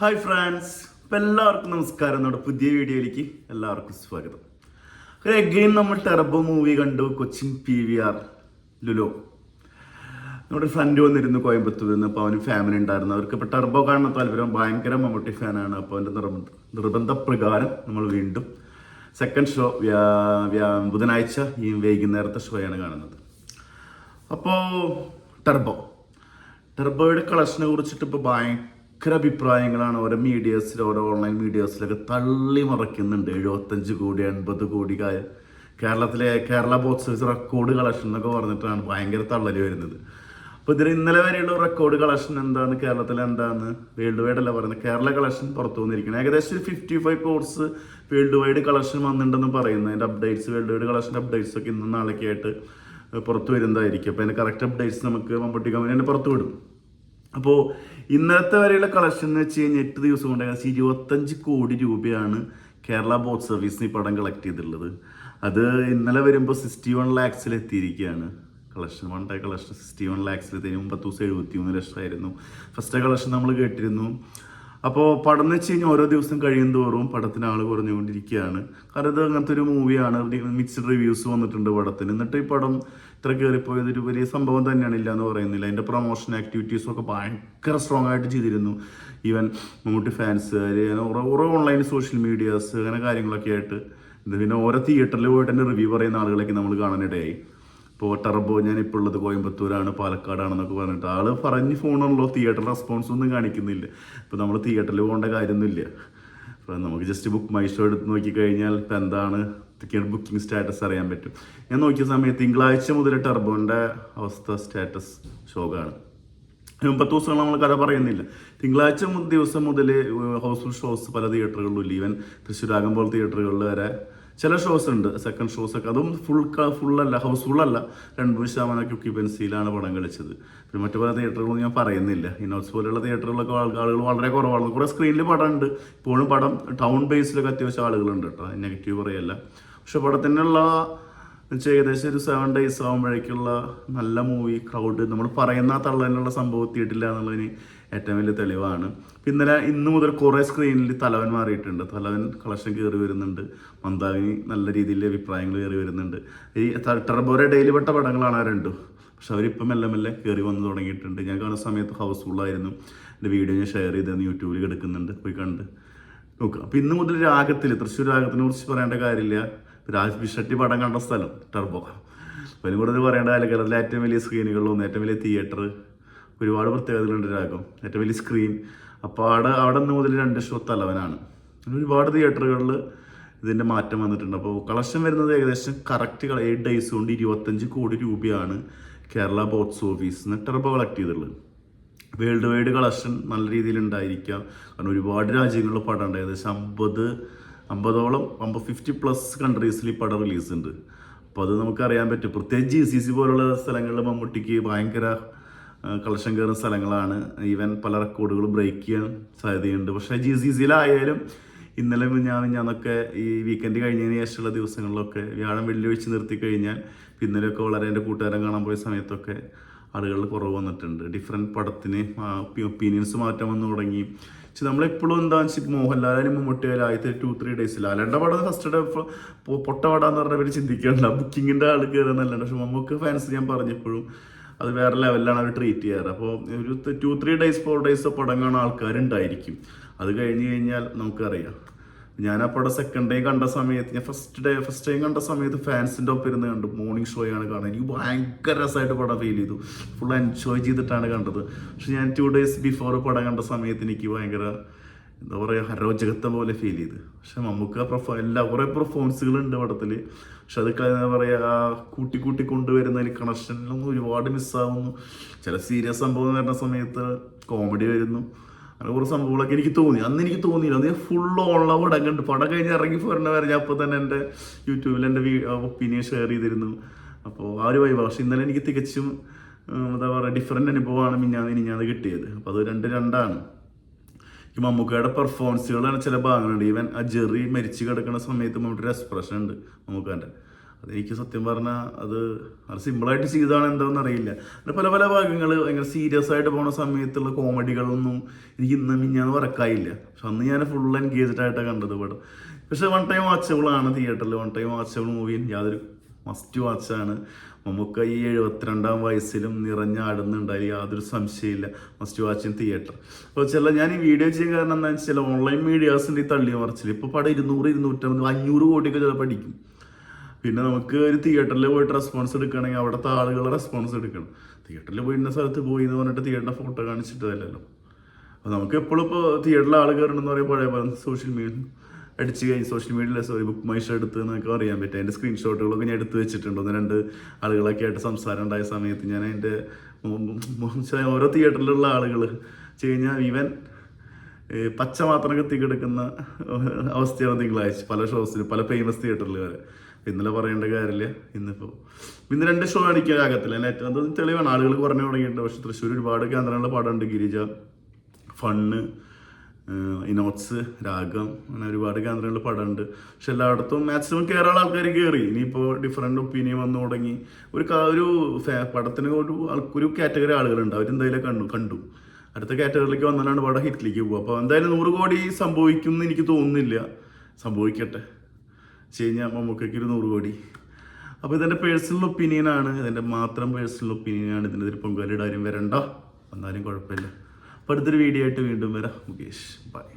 Hi France, ഇപ്പം എല്ലാവർക്കും നമസ്കാരം. നമ്മുടെ പുതിയ വീഡിയോയിലേക്ക് എല്ലാവർക്കും സ്വാഗതം. ഒരു എഗെയിൻ നമ്മൾ ടെർബോ മൂവി കണ്ടു. കൊച്ചിൻ PVR ലുലു. നമ്മുടെ ഫ്രണ്ട് വന്നിരുന്നു കോയമ്പത്തൂരിൽ നിന്ന്. അപ്പോൾ അവന് ഫാമിലി ഉണ്ടായിരുന്നു. അവർക്ക് ഇപ്പോൾ ടെർബോ കാണുന്ന താല്പര്യം, ഭയങ്കര മമ്മൂട്ടി ഫാനാണ്. അപ്പോൾ അവൻ്റെ നിർബന്ധപ്രകാരം നമ്മൾ വീണ്ടും സെക്കൻഡ് ഷോ ബുധനാഴ്ച ഈ വൈകുന്നേരത്തെ ഷോയാണ് കാണുന്നത്. അപ്പോൾ ടെർബോയുടെ കളക്ഷനെ കുറിച്ചിട്ട് ഇപ്പോൾ ഭയങ്കര അഭിപ്രായങ്ങളാണ് ഓരോ മീഡിയസിൽ, ഓരോ ഓൺലൈൻ മീഡിയസിലൊക്കെ തള്ളി മറയ്ക്കുന്നുണ്ട്. 75 കോടി 80 കോടി Kerala box office record collection എന്നൊക്കെ പറഞ്ഞിട്ടാണ് ഭയങ്കര തള്ളല് വരുന്നത്. അപ്പോൾ ഇതിൽ ഇന്നലെ വരെയുള്ള റെക്കോർഡ് കളക്ഷൻ എന്താണ്, കേരളത്തിൽ എന്താണ്, വേൾഡ് വൈഡ് അല്ല പറയുന്നത്, കേരള കളക്ഷൻ പുറത്തു വന്നിരിക്കുന്നത് ഏകദേശം 55 കോഴ്സ് വേൾഡ് വൈഡ് കളക്ഷൻ വന്നിട്ടുണ്ടെന്ന് പറയുന്നു. അതിൻ്റെ updates, world wide collection updates ഒക്കെ ഇന്നും നാളേക്ക് ആയിട്ട് പുറത്തു വരുന്നതായിരിക്കും. അപ്പോൾ അതിൻ്റെ കറക്റ്റ് അപ്ഡേറ്റ്സ് നമുക്ക് മമ്മൂട്ടി കമ്പനി തന്നെ പുറത്തു വിടും. അപ്പോൾ ഇന്നലത്തെ വരെയുള്ള കളക്ഷൻ എന്ന് വെച്ച് കഴിഞ്ഞാൽ 8 ദിവസം കൊണ്ട് 25 കോടി രൂപയാണ് കേരള ബോക്സ് ഓഫീസിന് ഈ പടം കളക്ട് ചെയ്തിട്ടുള്ളത്. അത് ഇന്നലെ വരുമ്പോൾ 61 ലാക്സിൽ എത്തിയിരിക്കുകയാണ്. Collection one day collection 61 ലാക്സിലെത്തി. 30 ദിവസം 73 ലക്ഷമായിരുന്നു ഫസ്റ്റ് കളക്ഷൻ നമ്മൾ കേട്ടിരുന്നു. അപ്പോൾ പടം എന്ന് വെച്ച് കഴിഞ്ഞാൽ ഓരോ ദിവസം കഴിയും തോറും പടത്തിന് ആൾ കുറഞ്ഞുകൊണ്ടിരിക്കുകയാണ്. കാരണം ഇത് അങ്ങനത്തെ ഒരു മൂവിയാണ്. മിക്സ്ഡ് റിവ്യൂസ് വന്നിട്ടുണ്ട് പടത്തിന്. എന്നിട്ട് ഈ പടം ഇത്ര കയറിപ്പോയത് ഒരു വലിയ സംഭവം തന്നെയാണ്, ഇല്ല എന്ന് പറയുന്നില്ല. അതിൻ്റെ പ്രൊമോഷൻ ആക്ടിവിറ്റീസൊക്കെ ഭയങ്കര സ്ട്രോങ് ആയിട്ട് ചെയ്തിരുന്നു. ഈവൻ മമ്മൂട്ടി ഫാൻസുകാർ, ഓരോ ഓൺലൈൻ സോഷ്യൽ മീഡിയാസ്, അങ്ങനെ കാര്യങ്ങളൊക്കെ ആയിട്ട് ഇത് പിന്നെ ഓരോ തിയേറ്ററിൽ പോയിട്ട് തന്നെ റിവ്യൂ പറയുന്ന ആളുകളൊക്കെ നമ്മൾ കാണാനിടയായി. ഇപ്പോൾ ടെർബോ ഞാനിപ്പോൾ ഉള്ളത് കോയമ്പത്തൂരാണ്, പാലക്കാടാണെന്നൊക്കെ പറഞ്ഞിട്ട് ആള് പറഞ്ഞ് ഫോണുള്ളൂ, തിയേറ്റർ റെസ്പോൺസ് ഒന്നും കാണിക്കുന്നില്ല. ഇപ്പോൾ നമ്മൾ തിയേറ്ററിൽ പോകേണ്ട കാര്യമൊന്നുമില്ല. അപ്പോൾ നമുക്ക് ജസ്റ്റ് ബുക്ക് മൈ ഷോ എടുത്ത് നോക്കിക്കഴിഞ്ഞാൽ ഇപ്പം എന്താണ് ബുക്കിംഗ് സ്റ്റാറ്റസ് അറിയാൻ പറ്റും. ഞാൻ നോക്കിയ സമയത്ത് തിങ്കളാഴ്ച മുതൽ ടെർബോൻ്റെ അവസ്ഥ സ്റ്റാറ്റസ് ഷോക്കാണ്. 30 ദിവസങ്ങൾ നമ്മൾ കഥ പറയുന്നില്ല. തിങ്കളാഴ്ച ദിവസം മുതൽ ഹൗസ്ഫുൾ ഷോസ് പല തിയേറ്ററുകളിലും, ഈവൻ തൃശ്ശൂരാകം പോലെ തിയേറ്ററുകളിൽ വരെ ചില ഷോസ് ഉണ്ട്, സെക്കൻഡ് ഷോസ് ഒക്കെ. അതും ഫുള്ളല്ല, ഹൗസ്ഫുള്ളല്ല, 2% ഒക്യുപ്പൻസിയിലാണ് പടം കളിച്ചത്. പിന്നെ മറ്റു പല തിയേറ്ററുകളൊന്നും ഞാൻ പറയുന്നില്ല. ഇനോസ് പോലെയുള്ള തിയേറ്ററുകളിലൊക്കെ ആളുകൾ വളരെ കുറവാണ്. കുറേ സ്ക്രീനിൽ പടം ഉണ്ട്. ഇപ്പോഴും പടം ടൗൺ ബേസിലൊക്കെ അത്യാവശ്യം ആളുകളുണ്ട് കേട്ടോ, നെഗറ്റീവ് പറയല്ല. പക്ഷെ പടത്തിനുള്ള ഏകദേശം ഒരു 7 days ആകുമ്പോഴേക്കുള്ള നല്ല മൂവി ക്രൗഡ് നമ്മൾ പറയുന്ന തള്ളനുള്ള സംഭവം എത്തിയിട്ടില്ല എന്നുള്ളതിന് ഏറ്റവും വലിയ തെളിവാണ്. പിന്നെ ഇന്ന് മുതൽ കുറേ സ്ക്രീനിൽ തലവൻ മാറിയിട്ടുണ്ട്. തലവൻ കളക്ഷൻ കയറി വരുന്നുണ്ട്. മന്ദാകിനി നല്ല രീതിയിൽ അഭിപ്രായങ്ങൾ കയറി വരുന്നുണ്ട്. ഈ ടെർബോയുടെ ഡെയിലി പെട്ട പടങ്ങളാണ് ആ രണ്ടും. പക്ഷെ അവരിപ്പം മെല്ലെ മെല്ലെ കയറി വന്ന് തുടങ്ങിയിട്ടുണ്ട്. ഞാൻ കാണുന്ന സമയത്ത് ഹൗസ്ഫുള്ളായിരുന്നു. എൻ്റെ വീഡിയോ ഞാൻ ഷെയർ ചെയ്തെന്ന് യൂട്യൂബിൽ കിടക്കുന്നുണ്ട്, പോയി കണ്ട് നോക്കുക. അപ്പോൾ ഇന്ന് മുതൽ രാഗത്തിൽ, തൃശ്ശൂർ രാഗത്തിനെ കുറിച്ച് പറയേണ്ട കാര്യമില്ല. രാജ് ഷെട്ടി പടം കണ്ട സ്ഥലം ടെർബോ. അപ്പോൾ അതിന് കൂടുതൽ പറയേണ്ട കാര്യം, കേരളത്തിലെ ഏറ്റവും വലിയ സ്ക്രീനുകളിലൊന്നും, ഏറ്റവും വലിയ തിയേറ്റർ, ഒരുപാട് പ്രത്യേകതകളുണ്ട് രാഗം, ഏറ്റവും വലിയ സ്ക്രീൻ. അപ്പോൾ അവിടെ നിന്ന് മുതൽ 2 ഷോ തലവനാണ്. ഒരുപാട് തിയേറ്ററുകളിൽ ഇതിൻ്റെ മാറ്റം വന്നിട്ടുണ്ട്. അപ്പോൾ കളക്ഷൻ വരുന്നത് ഏകദേശം കറക്റ്റ് 8 days കൊണ്ട് 25 കോടി രൂപയാണ് കേരള ബോക്സ് ഓഫീസിന് ടെർബോ കളക്ട് ചെയ്തിട്ടുള്ളത്. വേൾഡ് വൈഡ് കളക്ഷൻ നല്ല രീതിയിൽ ഉണ്ടായിരിക്കാം. കാരണം ഒരുപാട് രാജ്യങ്ങളിൽ പടം ഉണ്ട്. ഏകദേശം 50ഓളം 50+ കൺട്രീസിൽ ഈ പടം റിലീസ് ഉണ്ട്. അപ്പോൾ അത് നമുക്കറിയാൻ പറ്റും. പ്രത്യേകിച്ച് GCC പോലുള്ള സ്ഥലങ്ങളിൽ മമ്മൂട്ടിക്ക് ഭയങ്കര കളക്ഷൻ കയറുന്ന സ്ഥലങ്ങളാണ്. ഈവൻ പല റെക്കോർഡുകളും ബ്രേക്ക് ചെയ്യാൻ സാധ്യതയുണ്ട്. പക്ഷേ GCCയിലായാലും ഇന്നലെ ഞാനൊക്കെ ഈ വീക്കെൻഡ് കഴിഞ്ഞതിന് ശേഷമുള്ള ദിവസങ്ങളിലൊക്കെ വ്യാഴം വെള്ളി വെച്ച് നിർത്തി കഴിഞ്ഞാൽ ഇന്നലെയൊക്കെ വളരെ എൻ്റെ കൂട്ടുകാരൻ കാണാൻ പോയ സമയത്തൊക്കെ ആളുകളിൽ കുറവ് വന്നിട്ടുണ്ട്. ഡിഫറെൻറ്റ് പടത്തിന് ഒപ്പീനിയൻസ് മാറ്റം വന്നു തുടങ്ങി. പക്ഷെ നമ്മളെപ്പോഴും എന്താണെന്ന് വെച്ചാൽ മോഹൻലാലും മമ്മൂട്ടിയാലും ആദ്യത്തെ 2-3 days ലാലേണ്ട പടം ഫസ്റ്റ് ഡേ പൊട്ട പടാന്ന് പറഞ്ഞവർ ചിന്തിക്കാറില്ല. ബുക്കിങ്ങിൻ്റെ ആൾ കയറുന്നല്ലാണ്ട്. പക്ഷെ മമ്മൂക്ക് ഫാൻസ് ഞാൻ പറഞ്ഞപ്പോഴും അത് വേറെ ലെവലിലാണ് അവർ ട്രീറ്റ് ചെയ്യാറ്. അപ്പോൾ ഒരു 2-3 days 4 days പടം കാണാൻ ആൾക്കാരുണ്ടായിരിക്കും. അത് കഴിഞ്ഞ് കഴിഞ്ഞാൽ നമുക്കറിയാം. ഞാൻ ആ പടം സെക്കൻഡ് ഡേ കണ്ട സമയത്ത്, ഞാൻ ഫസ്റ്റ് ടൈം കണ്ട സമയത്ത് ഫാൻസിൻ്റെ ഒപ്പം ഇരുന്ന് കണ്ടു. മോർണിംഗ് ഷോയാണ് കാണുന്നത്. എനിക്ക് ഭയങ്കര രസമായിട്ട് പടം ഫീൽ ചെയ്തു. ഫുൾ എൻജോയ് ചെയ്തിട്ടാണ് കണ്ടത്. പക്ഷെ ഞാൻ 2 days ബിഫോർ പടം കണ്ട സമയത്ത് എനിക്ക് ഭയങ്കര എന്താ പറയുക, അരോചകത്വം പോലെ ഫീൽ ചെയ്ത്. പക്ഷെ നമുക്ക് കുറേ പെർഫോമൻസുകളുണ്ട് പടത്തിൽ. പക്ഷെ അതൊക്കെ എന്താ പറയുക, കൂട്ടി കൊണ്ടുവരുന്നതിൽ കണക്ഷനിലൊന്നും ഒരുപാട് മിസ്സാവുന്നു. ചില സീരിയസ് സംഭവം വരുന്ന സമയത്ത് കോമഡി വരുന്നു. അങ്ങനെ കുറേ സംഭവങ്ങളൊക്കെ എനിക്ക് തോന്നി. അന്ന് എനിക്ക് തോന്നിയില്ല. അത് ഫുൾ ഓൺലൈൻ പടം കണ്ട് പടം കഴിഞ്ഞ് ഇറങ്ങി പോരണ വരെ ഞാൻ അപ്പോൾ തന്നെ എൻ്റെ യൂട്യൂബിൽ എൻ്റെ ഒപ്പീനിയൻ ഷെയർ ചെയ്തിരുന്നു. അപ്പോൾ ആ ഒരു വൈബ്. പക്ഷെ ഇന്നലെ എനിക്ക് തികച്ചും എന്താ പറയുക, ഡിഫറെൻ്റ് അനുഭവമാണ് മിനിഞ്ഞാന്ന് കിട്ടിയത്. അപ്പോൾ അത് രണ്ടാണ്. ഈ മമ്മൂക്കയുടെ പെർഫോമൻസുകളാണ് ചില ഭാഗങ്ങളുണ്ട്. ഈവൻ ആ ജെറി മരിച്ചു കിടക്കുന്ന സമയത്ത് മമ്മൂട്ടിയുടെ എക്സ്പ്രഷൻ ഉണ്ട് മമ്മൂക്കാൻ്റെ. അതെനിക്ക് സത്യം പറഞ്ഞാൽ അത് സിമ്പിളായിട്ട് ചെയ്തതാണ് എന്താണെന്ന് അറിയില്ല. പിന്നെ പല പല ഭാഗങ്ങൾ ഭയങ്കര സീരിയസ് ആയിട്ട് പോണ സമയത്തുള്ള കോമഡികളൊന്നും എനിക്ക് ഇന്ന് മിഞ്ഞാന്ന് വർക്കായില്ല. പക്ഷെ അന്ന് ഞാൻ ഫുൾ എൻഗേജ്ഡ് ആയിട്ടാണ് കണ്ടത് പടം. പക്ഷെ വൺ ടൈം വാച്ചബിൾ ആണ് തിയേറ്ററിൽ. വൺ ടൈം വാച്ചബിൾ മൂവി യാതൊരു മസ്റ്റ് വാച്ചാണ്. നമുക്ക് ഈ 72-ാം വയസ്സിലും നിറഞ്ഞാടുന്നുണ്ട്, അതിൽ യാതൊരു സംശയമില്ല. Must watch in theatre. അപ്പോൾ ഞാൻ ഈ വീഡിയോ ചെയ്യാൻ കാരണം എന്താ വെച്ചാൽ ഓൺലൈൻ മീഡിയാസിൻ്റെ ഈ തള്ളി മറിച്ചില്ല. ഇപ്പോൾ പടം 200, 250, 500 കോടിയൊക്കെ ചിലപ്പോൾ അടിക്കും. പിന്നെ നമുക്ക് ഒരു തിയേറ്ററിൽ പോയിട്ട് റെസ്പോൺസ് എടുക്കുകയാണെങ്കിൽ അവിടുത്തെ ആളുകളുടെ റെസ്പോൺസ് എടുക്കണം. തിയേറ്ററിൽ പോയി ഇന്ന സ്ഥലത്ത് പോയി എന്ന് പറഞ്ഞിട്ട് തിയേറ്ററിൻ്റെ ഫോട്ടോ കാണിച്ചിട്ടതല്ലല്ലോ. അപ്പോൾ നമുക്ക് എപ്പോഴും ഇപ്പോൾ തിയേറ്ററിൽ ആൾ കയറണമെന്ന് പറയുമ്പോൾ പഴയ പോലെ സോഷ്യൽ മീഡിയ അടിച്ച് കഴിഞ്ഞ് സോഷ്യൽ മീഡിയയിൽ ബുക്ക് മൈ ഷോ എടുത്ത് എന്നൊക്കെ അറിയാൻ പറ്റും. അതിൻ്റെ സ്ക്രീൻഷോട്ടുകളൊക്കെ ഞാൻ എടുത്ത് വെച്ചിട്ടുണ്ട്. 1-2 ആളുകളൊക്കെ ആയിട്ട് സംസാരം ഉണ്ടായ സമയത്ത് ഞാൻ അതിൻ്റെ ഓരോ തിയേറ്ററിലുള്ള ആളുകൾ കഴിഞ്ഞാൽ ഈവൻ പച്ച മാത്രം കത്തിക്കെടുക്കുന്ന അവസ്ഥയാണ് തിങ്കളാഴ്ച പല ഷോസിലും, പല ഫേമസ് തിയേറ്ററിൽ വരെ. ഇന്നലെ പറയേണ്ട കാര്യമില്ല. ഇന്ന് 2 ഷോ അടിക്കാനാകത്തില്ല. നെറ്റ് അത് തെളിവാണ്. ആളുകൾ പറഞ്ഞു തുടങ്ങിയിട്ടുണ്ട്. പക്ഷെ തൃശ്ശൂർ ഒരുപാട് കേന്ദ്രങ്ങളുടെ പടമുണ്ട്. ഗിരിജ, ഫണ്ണ്, ഇനോട്സ്, രാഗം, അങ്ങനെ ഒരുപാട് കേന്ദ്രങ്ങളിൽ പടമുണ്ട്. പക്ഷെ എല്ലായിടത്തും മാക്സിമം കയറാനുള്ള ആൾക്കാർ കയറി. ഇനിയിപ്പോൾ ഡിഫറെൻ്റ് ഒപ്പീനിയൻ വന്നു തുടങ്ങി. ഒരു പടത്തിന് ഒരു കാറ്റഗറി ആളുകളുണ്ട്, അവരെന്തായാലും കണ്ടു. അടുത്ത കാറ്റഗറിയിലേക്ക് വന്നാലാണ് പടം ഹിറ്റിലേക്ക് പോകുക. അപ്പോൾ എന്തായാലും 100 കോടി സംഭവിക്കും എന്ന് എനിക്ക് തോന്നുന്നില്ല. സംഭവിക്കട്ടെ. കഴിഞ്ഞാൽ മമ്മൂക്കയ്ക്ക് ഒരു 100 കോടി. അപ്പോൾ ഇതെൻ്റെ പേഴ്സണൽ ഒപ്പീനിയനാണ്. ഇതെൻ്റെ മാത്രം പേഴ്സണൽ ഒപ്പീനിയനാണ്. ഇതിനെതിരെ പൊങ്കാലിടാനും വരണ്ട, വന്നാലും കുഴപ്പമില്ല. അപ്പോൾ അടുത്തൊരു വീഡിയോ ആയിട്ട് വീണ്ടും വരാം. മുകേഷ്, ബൈ.